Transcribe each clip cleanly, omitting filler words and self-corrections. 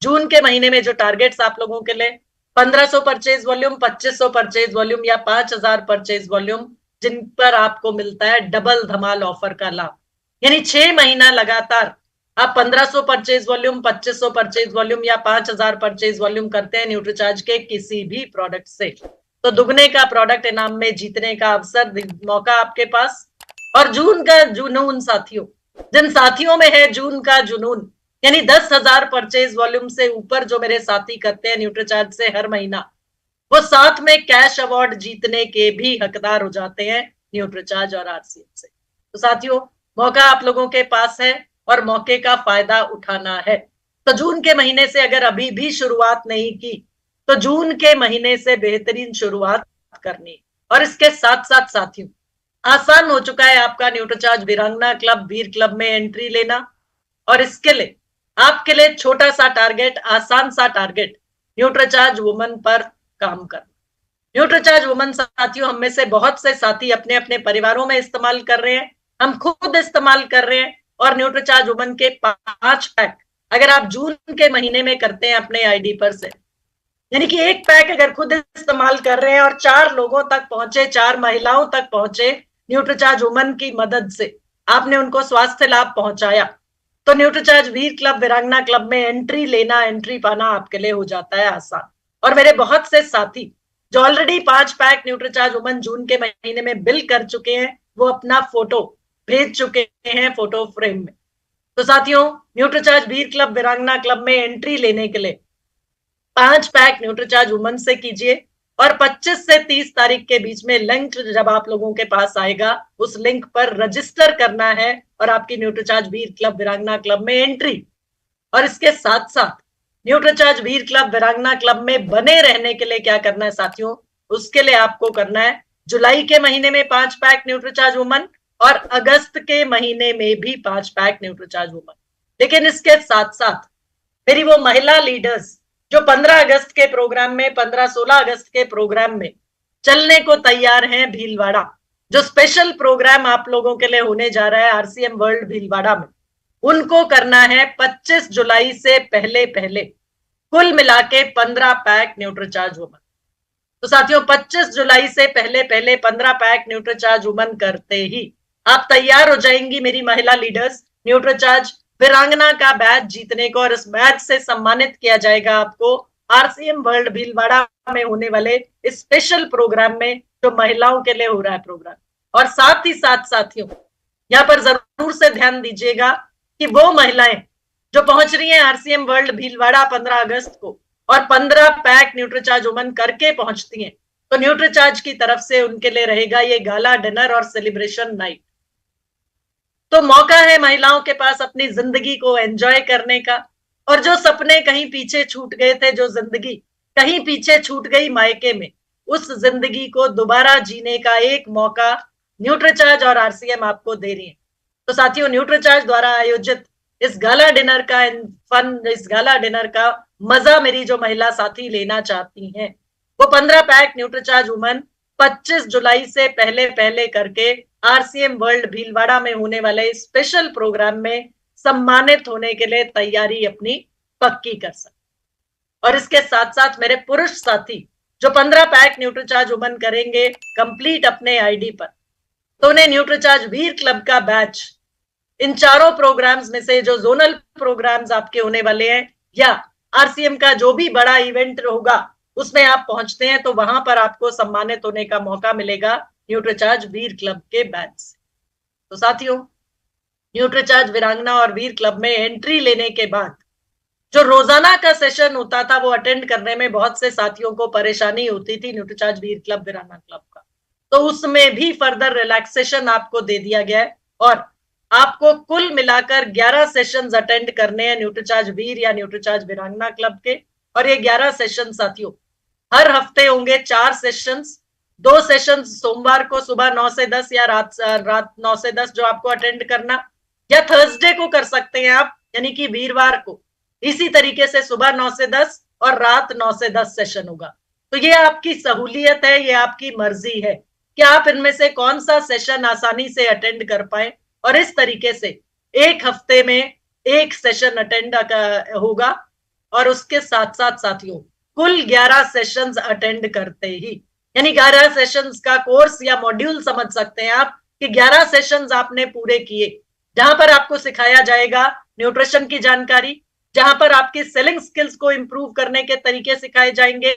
जून के महीने में जो टारगेट्स आप लोगों के लिए 1500 परचेज वॉल्यूम, 2500 परचेज वॉल्यूम या 5000 परचेज वॉल्यूम, जिन पर आपको मिलता है डबल धमाल ऑफर का लाभ। यानी 6 महीना लगातार आप 1500 परचेज वॉल्यूम, 2500 परचेज वॉल्यूम या 5000 परचेज वॉल्यूम करते हैं न्यूट्रीचार्ज के किसी भी प्रोडक्ट से, तो दुगने का प्रोडक्ट इनाम में जीतने का अवसर, मौका आपके पास। और जून का जुनून साथियों, जिन साथियों में है जून का जुनून, यानी 10,000 परचेज वॉल्यूम से ऊपर जो मेरे साथी करते हैं न्यूट्रीचार्ज से हर महीना, वो साथ में कैश अवार्ड जीतने के भी हकदार हो जाते हैं न्यूट्रीचार्ज और आरसीएम से। तो साथियों, मौका आप लोगों के पास है और मौके का फायदा उठाना है। तो जून के महीने से अगर अभी भी शुरुआत नहीं की, तो जून के महीने से बेहतरीन शुरुआत करनी। और इसके साथ साथ साथियों, आसान हो चुका है आपका न्यूट्रीचार्ज वीरांगना क्लब, वीर क्लब में एंट्री लेना। और इसके लिए आपके लिए छोटा सा टारगेट, आसान सा टारगेट, न्यूट्रीचार्ज वुमन पर काम करना। न्यूट्रीचार्ज वुमन साथियों, हम में से बहुत से साथी अपने अपने परिवारों में इस्तेमाल कर रहे हैं, हम खुद इस्तेमाल कर रहे हैं। और न्यूट्रीचार्ज वुमन के 5 पैक अगर आप जून के महीने में करते हैं अपने आईडी पर से, यानी कि 1 पैक अगर खुद इस्तेमाल कर रहे हैं और 4 लोगों तक पहुंचे, 4 महिलाओं तक पहुंचे न्यूट्रीचार्ज वुमन की मदद से, आपने उनको स्वास्थ्य लाभ पहुंचाया, तो न्यूट्रीचार्ज वीर क्लब, वीरांगना क्लब में एंट्री लेना, एंट्री पाना आपके लिए हो जाता है आसान। और मेरे बहुत से साथी जो ऑलरेडी 5 पैक न्यूट्रीचार्ज वुमन जून के महीने में बिल कर चुके हैं, वो अपना फोटो भेज चुके हैं फोटो फ्रेम में। तो साथियों, न्यूट्रीचार्ज वीर क्लब, वीरांगना क्लब में एंट्री लेने के लिए 5 पैक न्यूट्रीचार्ज वुमन से कीजिए। और 25 से 30 तारीख के बीच में लिंक जब आप लोगों के पास आएगा, उस लिंक पर रजिस्टर करना है और आपकी न्यूट्रीचार्ज वीर क्लब, वीरांगना क्लब में एंट्री। और इसके साथ साथ न्यूट्रीचार्ज वीर क्लब, वीरांगना क्लब में बने रहने के लिए क्या करना है साथियों, उसके लिए आपको करना है जुलाई के महीने में 5 पैक न्यूट्रीचार्ज वुमन और अगस्त के महीने में भी 5 पैक न्यूट्रीचार्ज वुमन। लेकिन इसके साथ साथ मेरी वो महिला लीडर्स जो 15 अगस्त के प्रोग्राम में, 15-16 अगस्त के प्रोग्राम में चलने को तैयार हैं भीलवाड़ा, जो स्पेशल प्रोग्राम आप लोगों के लिए होने जा रहा है आरसीएम वर्ल्ड भीलवाड़ा में, उनको करना है 25 जुलाई से पहले पहले कुल मिला के 15 पैक न्यूट्रीचार्ज वुमन। तो साथियों, 25 जुलाई से पहले पहले 15 पैक न्यूट्रीचार्ज वुमन करते ही आप तैयार हो जाएंगी मेरी महिला लीडर्स न्यूट्रीचार्ज वीरांगना का बैच जीतने को। और इस बैच से सम्मानित किया जाएगा आपको आरसीएम वर्ल्ड भीलवाड़ा में होने वाले इस स्पेशल प्रोग्राम में, जो महिलाओं के लिए हो रहा है प्रोग्राम। और साथ ही साथ साथियों, यहाँ पर जरूर से ध्यान दीजिएगा कि वो महिलाएं जो पहुंच रही हैं आरसीएम वर्ल्ड भीलवाड़ा 15 अगस्त को और 15 पैक न्यूट्रीचार्ज वुमन करके पहुंचती हैं, तो न्यूट्रीचार्ज की तरफ से उनके लिए रहेगा ये गाला डिनर और सेलिब्रेशन नाइट। तो मौका है महिलाओं के पास अपनी जिंदगी को एंजॉय करने का। और जो सपने कहीं पीछे छूट गए थे, जो जिंदगी कहीं पीछे छूट गई मायके में, उस जिंदगी को दोबारा जीने का एक मौका न्यूट्रीचार्ज और आरसीएम आपको दे रही है। तो साथियों, न्यूट्रीचार्ज द्वारा आयोजित इस गाला डिनर का इस गाला डिनर का मजा मेरी जो महिला साथी लेना चाहती हैं, वो 15 पैक न्यूट्रीचार्ज वुमन 25 जुलाई से पहले पहले करके आरसीएम वर्ल्ड भीलवाड़ा में होने वाले स्पेशल प्रोग्राम में सम्मानित होने के लिए तैयारी अपनी पक्की कर सकते। और इसके साथ साथ मेरे पुरुष साथी जो 15 पैक न्यूट्रीचार्ज वुमन करेंगे कंप्लीट अपने आईडी पर, तो उन्हें न्यूट्रीचार्ज वीर क्लब का बैच इन चारों प्रोग्राम्स में से जो जोनल प्रोग्राम्स आपके होने वाले हैं या आरसीएम का जो भी बड़ा इवेंट होगा उसमें आप पहुंचते हैं, तो वहां पर आपको सम्मानित होने का मौका मिलेगा न्यूट्रीचार्ज वीर क्लब के बैच से। तो साथियों, न्यूट्रीचार्ज वीरांगना और वीर क्लब में एंट्री लेने के बाद जो रोजाना का सेशन होता था, वो अटेंड करने में बहुत से साथियों को परेशानी होती थी न्यूट्रीचार्ज वीर क्लब, वीरांगना क्लब का, तो उसमें भी फर्दर रिलैक्सेशन आपको दे दिया गया है। और आपको कुल मिलाकर 11 सेशंस अटेंड करने हैं न्यूट्रीचार्ज वीर या न्यूट्रीचार्ज वीरांगना क्लब के। और ये 11 सेशन साथियों हर हफ्ते होंगे, 4 सेशंस, 2 सेशंस सोमवार को सुबह 9 से 10 या रात 9 से 10 जो आपको अटेंड करना, या थर्सडे को कर सकते हैं आप, यानी कि वीरवार को इसी तरीके से सुबह 9 से 10 और रात 9 से 10 सेशन होगा। तो ये आपकी सहूलियत है, ये आपकी मर्जी है कि आप इनमें से कौन सा सेशन आसानी से अटेंड कर पाए। और इस तरीके से एक हफ्ते में 1 सेशन अटेंड होगा और उसके साथ साथ साथियों कुल 11 सेशंस अटेंड करते ही, यानी 11 सेशंस का कोर्स या मॉड्यूल समझ सकते हैं आप कि 11 सेशंस आपने पूरे किए, जहां पर आपको सिखाया जाएगा न्यूट्रिशन की जानकारी, जहां पर आपकी सेलिंग स्किल्स को इंप्रूव करने के तरीके सिखाए जाएंगे,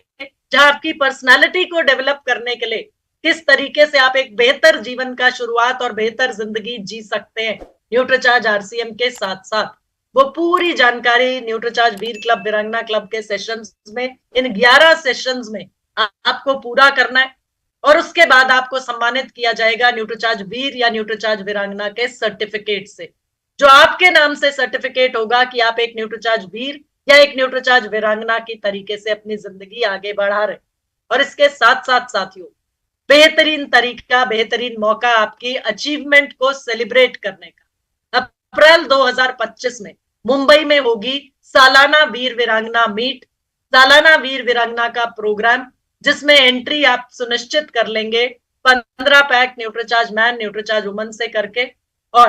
जहां आपकी पर्सनालिटी को डेवलप करने के लिए किस तरीके से आप एक बेहतर जीवन का शुरुआत और बेहतर जिंदगी जी सकते हैं न्यूट्रीचार्ज आरसीएम के साथ साथ, वो पूरी जानकारी न्यूट्रीचार्ज वीर क्लब वीरांगना क्लब के सेशंस में, इन 11 सेशंस में आपको पूरा करना है। और उसके बाद आपको सम्मानित किया जाएगा न्यूट्रीचार्ज वीर या न्यूट्रीचार्ज वीरांगना के सर्टिफिकेट से, जो आपके नाम से सर्टिफिकेट होगा कि आप एक न्यूट्रीचार्ज वीर या एक न्यूट्रीचार्ज वीरांगना की तरीके से अपनी जिंदगी आगे बढ़ा रहे। और इसके साथ साथ साथियों बेहतरीन तरीका, बेहतरीन मौका आपकी अचीवमेंट को सेलिब्रेट करने का। अप्रैल 2025 में मुंबई में होगी सालाना वीर वीरांगना मीट, सालाना वीर वीरांगना का प्रोग्राम, जिसमें एंट्री आप सुनिश्चित कर लेंगे 15 pack Nutricharge man Nutricharge woman से करके, और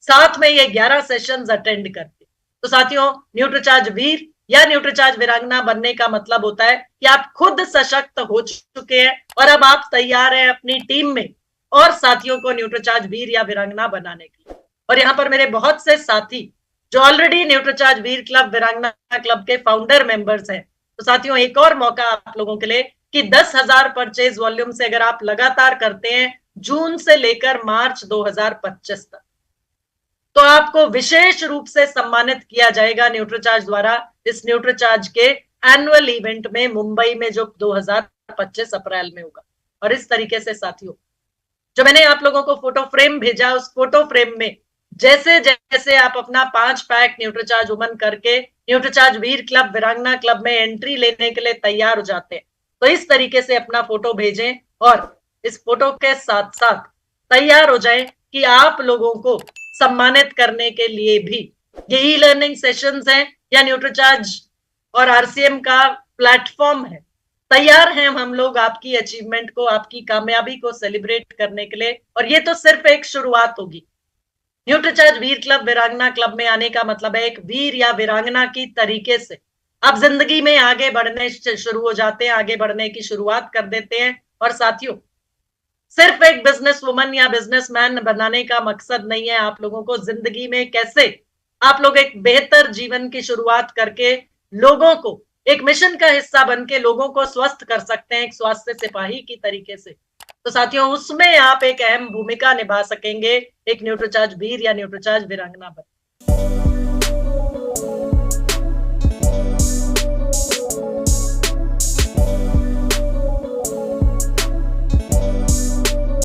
साथ में ये 11 सेशंस अटेंड करके। तो साथियों न्यूट्रीचार्ज वीर या न्यूट्रीचार्ज वीरांगना बनने का मतलब होता है कि आप खुद सशक्त हो चुके हैं और अब आप तैयार हैं अपनी टीम में और साथियों को न्यूट्रीचार्ज वीर या वीरांगना बनाने के लिए। और यहाँ पर मेरे बहुत से साथी जो ऑलरेडी न्यूट्रीचार्ज वीर क्लब वीरांगना क्लब के फाउंडर मेंबर्स हैं, तो साथियों एक और मौका आप लोगों के लिए कि 10,000 परचेज वॉल्यूम से अगर आप लगातार करते हैं जून से लेकर मार्च 2025 तक, तो आपको विशेष रूप से सम्मानित किया जाएगा न्यूट्रीचार्ज द्वारा इस न्यूट्रीचार्ज के एनुअल इवेंट में मुंबई में, जो 2025 अप्रैल में होगा। और इस तरीके से साथियों जो मैंने आप लोगों को फोटो फ्रेम भेजा, उस फोटो फ्रेम में जैसे जैसे आप अपना 5 पैक न्यूट्रीचार्ज वुमन करके न्यूट्रीचार्ज वीर क्लब वीरांगना क्लब में एंट्री लेने के लिए तैयार हो जाते हैं, तो इस तरीके से अपना फोटो भेजें और इस फोटो के साथ साथ तैयार हो जाएं कि आप लोगों को सम्मानित करने के लिए भी ये ई लर्निंग सेशंस हैं या न्यूट्रीचार्ज और आरसीएम का प्लेटफॉर्म है। तैयार हैं हम लोग आपकी अचीवमेंट को, आपकी कामयाबी को सेलिब्रेट करने के लिए। और ये तो सिर्फ एक शुरुआत होगी। न्यूट्रीचार्ज वीर क्लब वीरांगना क्लब में आने का मतलब है एक वीर या वीरांगना की तरीके से आप जिंदगी में आगे बढ़ने शुरू हो जाते हैं, आगे बढ़ने की शुरुआत कर देते हैं। और साथियों सिर्फ एक बिजनेस वुमन या बिजनेसमैन बनाने का मकसद नहीं है आप लोगों को जिंदगी में कैसे आप लोग एक बेहतर जीवन की शुरुआत करके लोगों को एक मिशन का हिस्सा बन के लोगों को स्वस्थ कर सकते हैं एक स्वास्थ्य सिपाही की तरीके से। तो साथियों उसमें आप एक अहम भूमिका निभा सकेंगे एक न्यूट्रीचार्ज वीर या न्यूट्रीचार्ज वीरांगना बन।